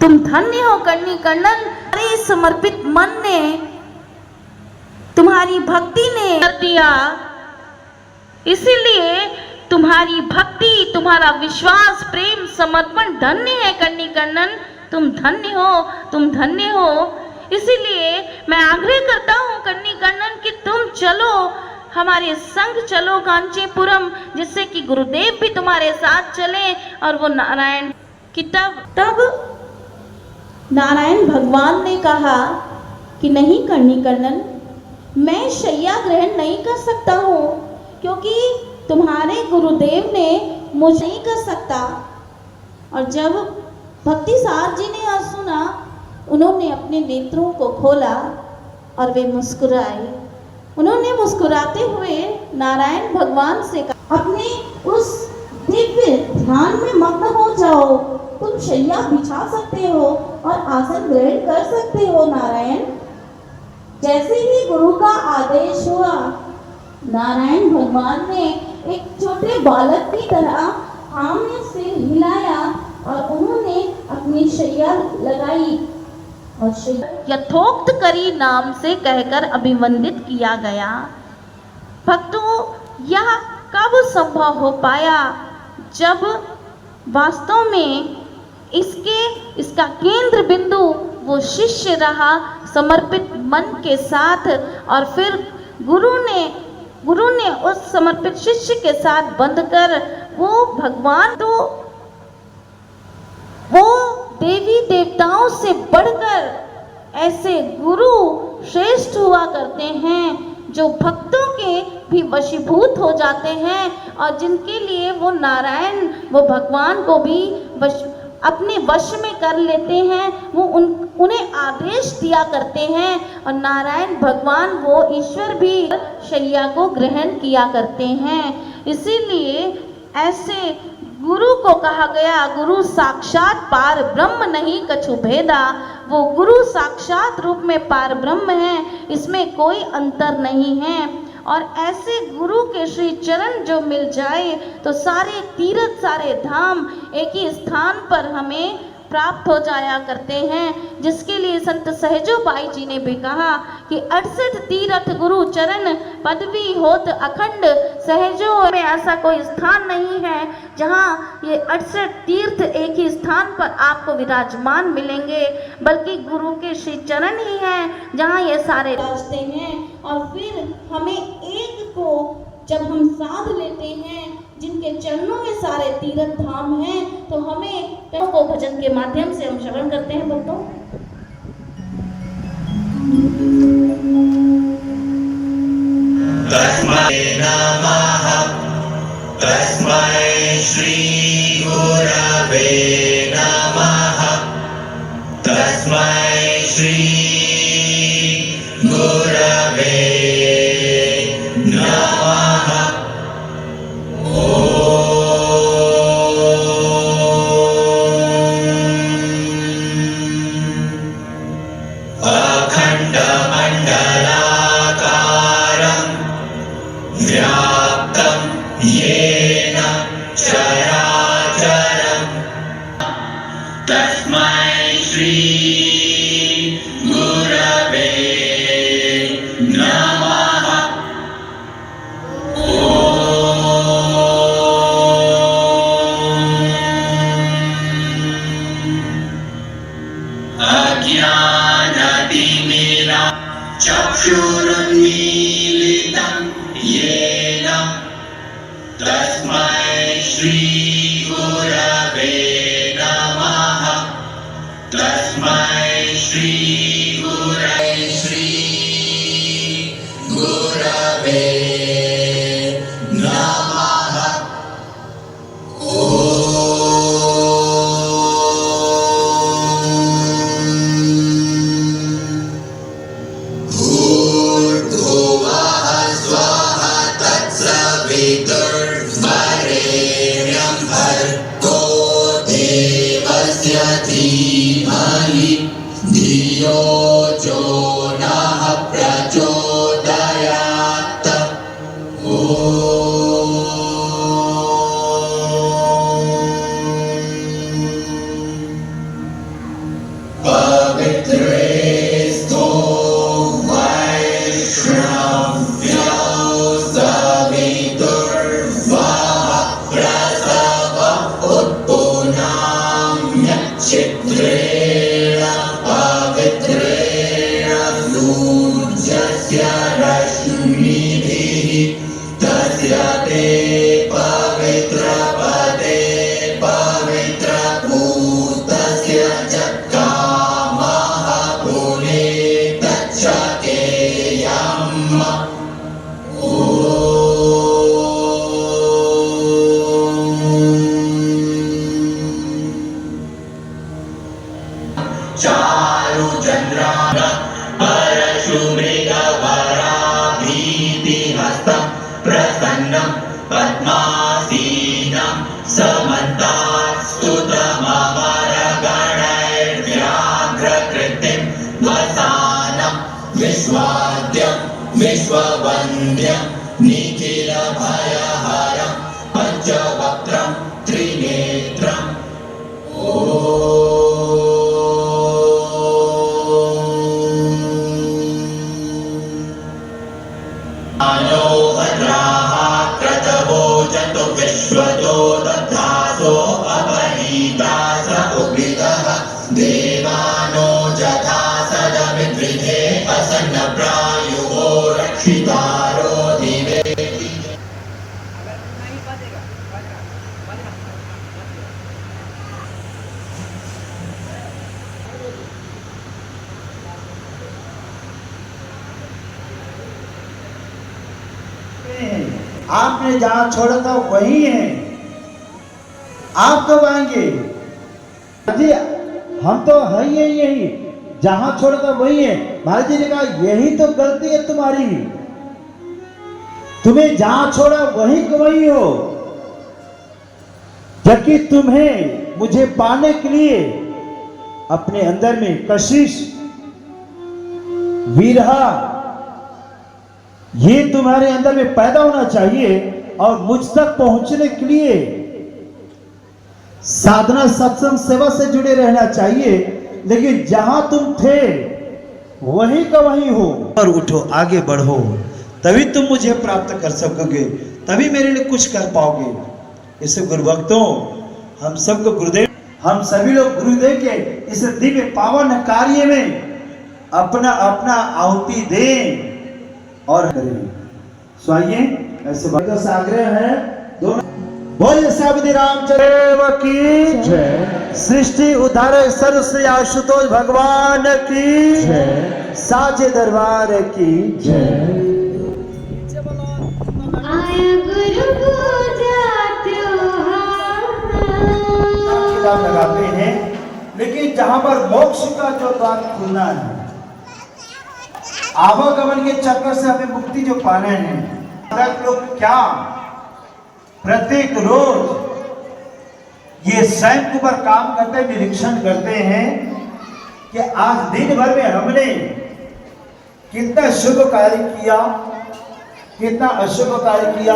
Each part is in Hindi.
तुम धन्य हो कर्णी कर्णन, अरे समर्पित मन ने, तुम्हारी भक्ति ने कर दिया। इसीलिए तुम्हारी भक्ति, तुम्हारा विश्वास, प्रेम, समर्पण धन्य है कर्णी कर्णन। तुम धन्य हो, तुम धन्य हो। इसीलिए मैं आग्रह करता हूँ कर्णी कर्णन कि तुम चलो, हमारे संग चलो कांचीपुरम, जिससे कि गुरुदेव भी तुम्हारे साथ चले। और वो नारायण कि तब नारायण भगवान ने कहा कि नहीं कर्णी कर्णन, मैं शैया ग्रहण नहीं कर सकता हूँ, क्योंकि तुम्हारे गुरुदेव ने मुझे नहीं कर सकता। और जब भक्ति सार जी ने यह सुना, उन्होंने अपने नेत्रों को खोला और वे मुस्कुराए। उन्होंने मुस्कुराते हुए नारायण भगवान से कहा, अपने उस दिव्य ध्यान में मग्न हो जाओ। तुम शैया बिछा सकते हो और आसन ग्रहण कर सकते हो नारायण। जैसे ही गुरु का आदेश हुआ, नारायण भगवान ने एक छोटे बालक की तरह हाँ में सिर हिलाया और उन्होंने अपनी शैया लगाई और यथोक्त करी नाम से कहकर अभिवंदित किया गया। भक्तों, यह कब संभव हो पाया? जब वास्तव में इसका केंद्र बिंदु वो शिष्य रहा, समर्पित मन के साथ। और फिर गुरु ने उस समर्पित शिष्य के साथ बंधकर वो भगवान, तो वो देवी देवताओं से बढ़कर ऐसे गुरु श्रेष्ठ हुआ करते हैं जो भक्तों के भी वशीभूत हो जाते हैं और जिनके लिए वो नारायण, वो भगवान को भी अपने वश में कर लेते हैं। वो उन्हें आदेश दिया करते हैं और नारायण भगवान, वो ईश्वर भी शैया को ग्रहण किया करते हैं। इसीलिए ऐसे गुरु को कहा गया, गुरु साक्षात पार ब्रह्म नहीं कछु भेदा। वो गुरु साक्षात रूप में पार ब्रह्म है, इसमें कोई अंतर नहीं है। और ऐसे गुरु के श्री चरण जो मिल जाए तो सारे तीर्थ, सारे धाम एक ही स्थान पर हमें प्राप्त हो जाया करते हैं। जिसके लिए संत सहजो बाई जी ने भी कहा कि 68 तीर्थ गुरु चरण पदवी होत अखंड। सहजो में ऐसा कोई स्थान नहीं है जहाँ ये 68 तीर्थ एक ही स्थान पर आपको विराजमान मिलेंगे, बल्कि गुरु के श्री चरण ही हैं जहाँ ये सारे रास्ते हैं। और फिर हमें एक को जब हम साध लेते हैं, जिनके चरणों में सारे तीर्थ धाम हैं, तो हमें को भजन के माध्यम से हम श्रवण करते हैं। भक्तों, तस्मै नमः, तस्मै श्री गुरवे नमः, तस्मै श्री गुरवे नमः। येन चराचरं तस्मै श्री गुरवे नमः। अज्ञानतिमिरा चक्षुरुन्मीलितं येन तस्मै श्री गुरवे नमः, तस्मै श्री गुरवे नमः। भूर्भुवः स्वः तत्सवितुर्वरेण्यं भर्गो देवस्य धीमहि धियो जो नः प्रचोदयात्। पितृस्तो वैष्णव्यो सवितुर्वः प्रसव उत्पुनाम्यच्छिद्रेण पवित्रेण सूर्यस्य रश्मिभिः तस्य ते पवित्रपदे पवित्रभूतस्य च कामः पुने गच्छतेयम्। चारुचन्द्रान परशुमृगवराभीतिहस्तं प्रसन्नं पद्मासीनं समन्तास्तुतममरगणैर्व्याघ्रकृतिं वसानं विश्वाद्यं विश्ववन्द्यं निखिलभयहरं पञ्चवक्त्रं त्रिनेत्रम्। भद्राः क्रतवो जन्तु विश्वतो दधासो अपनीता स उग्रितः देवानो जथा सदमिद्रिधे असन्नप्रायुवो रक्षितारो दिवे। आपने जहां छोड़ा था वही है, आप कब आएंगे? जी हम तो है यही, जहां छोड़ा था वही है। महाराज जी ने कहा यही तो गलती है तुम्हारी, तुम्हें जहां छोड़ा वही वही हो, जबकि तुम्हें मुझे पाने के लिए अपने अंदर में कशिश विरहा ये तुम्हारे अंदर में पैदा होना चाहिए और मुझ तक पहुंचने के लिए साधना सत्संग सेवा से जुड़े रहना चाहिए। लेकिन जहां तुम थे वहीं का वहीं हो। और उठो, आगे बढ़ो, तभी तुम मुझे प्राप्त कर सकोगे, तभी मेरे लिए कुछ कर पाओगे। इसे गुरुभक्तों, हम सबको गुरुदेव, हम सभी लोग गुरुदेव के इस दिव्य पावन कार्य में अपना अपना आहुति दें और करें। सो आइए, ऐसे भक्तों से आग्रह है, दोनों बोलिए श्री रामचंद्र की जय, सृष्टि उद्धारक सर्वश्री आशुतोष भगवान की जय, साचे दरबार की जय। आया गुरु पूजा त्योहार लगाते हैं, लेकिन जहां पर मोक्ष का जो द्वार खुलना है, आवागमन के चक्कर से हमें मुक्ति जो पाना है, लोग क्या प्रत्येक रोज ये स्वयं के ऊपर काम करते, निरीक्षण करते हैं कि आज दिन भर में हमने कितना शुभ कार्य किया, कितना अशुभ कार्य किया।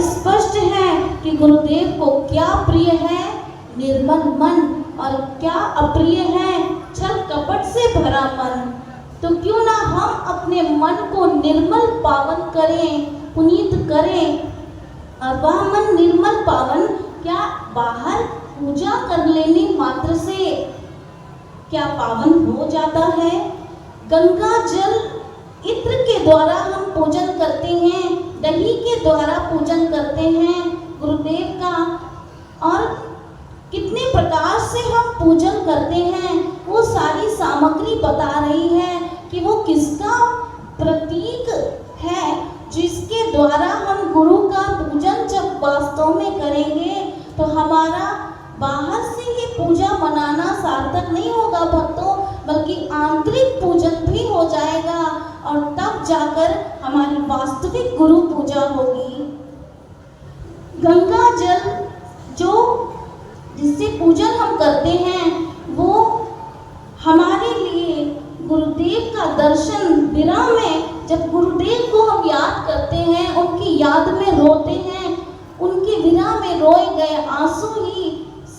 स्पष्ट है कि गुरुदेव को क्या प्रिय है, निर्मल मन, और क्या अप्रिय है, छल कपट से भरा मन। तो क्यों ना हम अपने मन को निर्मल पावन करें, पुनीत करें। और वह मन निर्मल पावन क्या बाहर पूजा कर लेने मात्र से क्या पावन हो जाता है? गंगा जल इत्र के द्वारा हम पूजन करते हैं, दही के द्वारा पूजन करते हैं गुरुदेव का, और कितने प्रकार से हम पूजन करते हैं। वो सारी सामग्री बता रही है कि वो किसका प्रतीक है, जिसके द्वारा हम गुरु का पूजन जब वास्तव में करेंगे तो हमारा बाहर से ही पूजा मनाना सार्थक नहीं होगा भक्तों, बल्कि आंतरिक पूजन भी हो जाएगा, और तब जाकर हमारी वास्तविक गुरु पूजा होगी। गंगा जल जो जिससे पूजन हम करते हैं, वो हमारे लिए गुरुदेव का दर्शन विराम में जब गुरुदेव को हम याद करते हैं, उनकी याद में रोते हैं, उनके विराम में रोए गए आंसू ही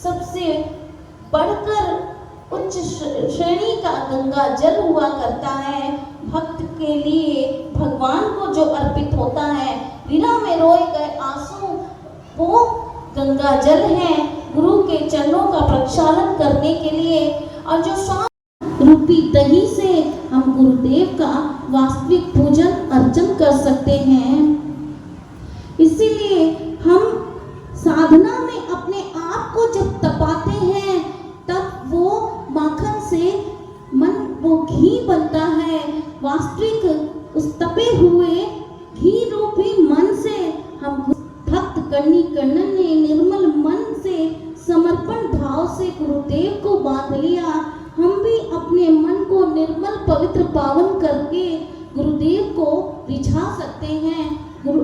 सबसे बढ़कर उच्च श्रेणी का गंगा जल हुआ करता है। भक्त के लिए भगवान को जो अर्पित होता है, विराम में रोए गए आंसू वो गंगा जल है गुरु के चरणों का प्रक्षालन करने के लिए। और जो श्वास रूपी दही से हम गुरुदेव का वास्तविक पूजन अर्चन कर सकते हैं। इसीलिए हम साधना में अपने आप को जब तपाते हैं, तब वो माखन से मन वो घी बनता है। वास्तविक उस तपे हुए घी रूपी मन से हम भक्त करनी कन्नन ने निर्मल मन से समर्पण भाव से गुरुदेव को बांध लिया। हम भी अपने मन को निर्मल पवित्र पावन करके गुरुदेव को रिझा सकते हैं।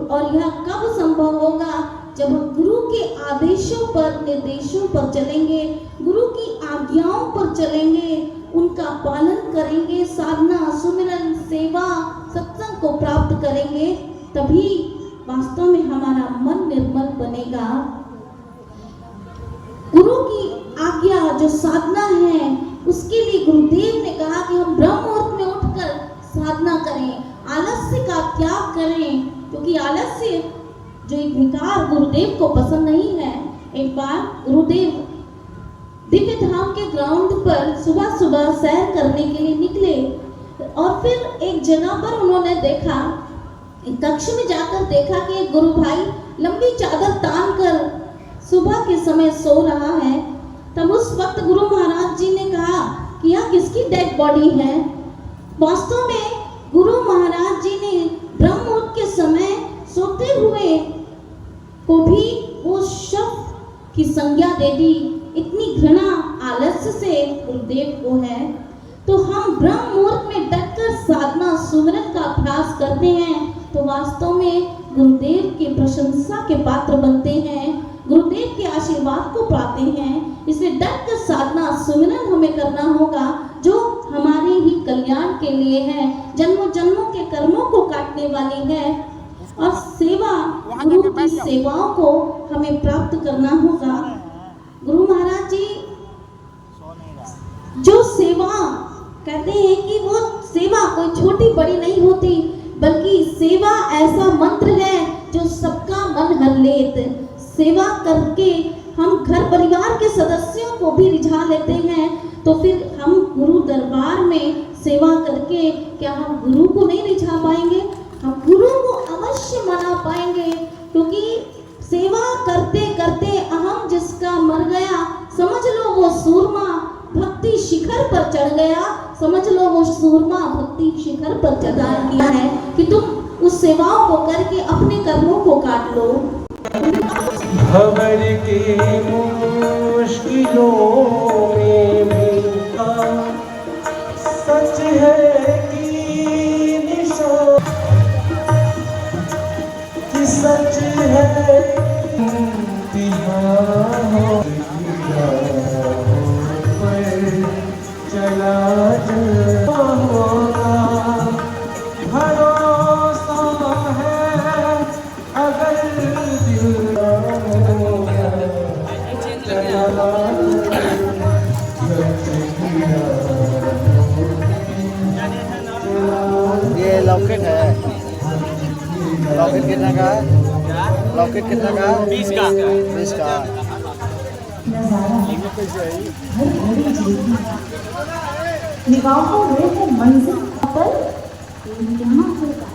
और यह कब संभव होगा? जब हम गुरु के आदेशों पर निर्देशों पर चलेंगे, गुरु की आज्ञाओं पर चलेंगे, उनका पालन करेंगे, साधना सुमिरन सेवा सत्संग को प्राप्त करेंगे, तभी वास्तव में हमारा मन निर्मल बनेगा। गुरु की आज्ञा जो साधना है, उसके लिए गुरुदेव ने कहा कि हम ब्रह्म मुहूर्त में उठकर साधना करें, आलस्य का त्याग करें, क्योंकि आलस्य जो एक विकार गुरुदेव को पसंद नहीं है। एक बार गुरुदेव दिव्य धाम के ग्राउंड पर सुबह सुबह सैर करने के लिए निकले और फिर एक जगह पर उन्होंने देखा, कक्ष में जाकर देखा कि एक गुरु भाई लंबी चादर तान कर सुबह के समय सो रहा है। तब उस वक्त गुरु महाराज जी ने कहा कि यह किसकी डेड बॉडी है? वास्तव में गुरु महाराज जी ने ब्रह्म मुहूर्त के समय सोते हुए को भी वो शव की संज्ञा दे दी। इतनी घृणा आलस्य से गुरुदेव को है। तो हम ब्रह्म मुहूर्त में डटकर साधना सुमिरन का अभ्यास करते हैं तो वास्तव में गुरुदेव की प्रशंसा के पात्र बनते हैं, गुरुदेव के आशीर्वाद को पाते हैं। इसलिए डटकर साधना सुमिरन हमें करना होगा, जो हमारे ही कल्याण के लिए है, जन्मों जन्मों के कर्मों को काटने वाली है। और सेवा, गुरु की सेवाओं को हमें प्राप्त करना होगा। गुरु महाराज जी जो सेवा कहते हैं कि वो सेवा कोई छोटी बड़ी नहीं होती, बल्कि सेवा ऐसा मंत्र है जो सबका मन हर लेत। सेवा करके हम घर परिवार के सदस्यों को भी रिझा लेते हैं, तो फिर हम गुरु दरबार में सेवा करके क्या हम गुरु को नहीं रिझा पाएंगे? हम गुरु को अवश्य मना पाएंगे, क्योंकि सेवा करते करते अहम जिसका मर गया, समझ लो वो सूरमा भक्ति शिखर पर चढ़ गया। समझ लो वो सूरमा भक्ति शिखर पर चढ़ा गया है कि तुम उस सेवाओं को करके अपने कर्मों को काट लो। भंवर के मुश्किलों में भी सच है कि निशान, कि सच है चला होगा, भरोसा है अगर दिल ये लॉकेट है। लॉकेट कितना का है? लॉकेट कितना का है? 20 का। 20 का। निगाहों में मंजिल पर यहाँ होगा।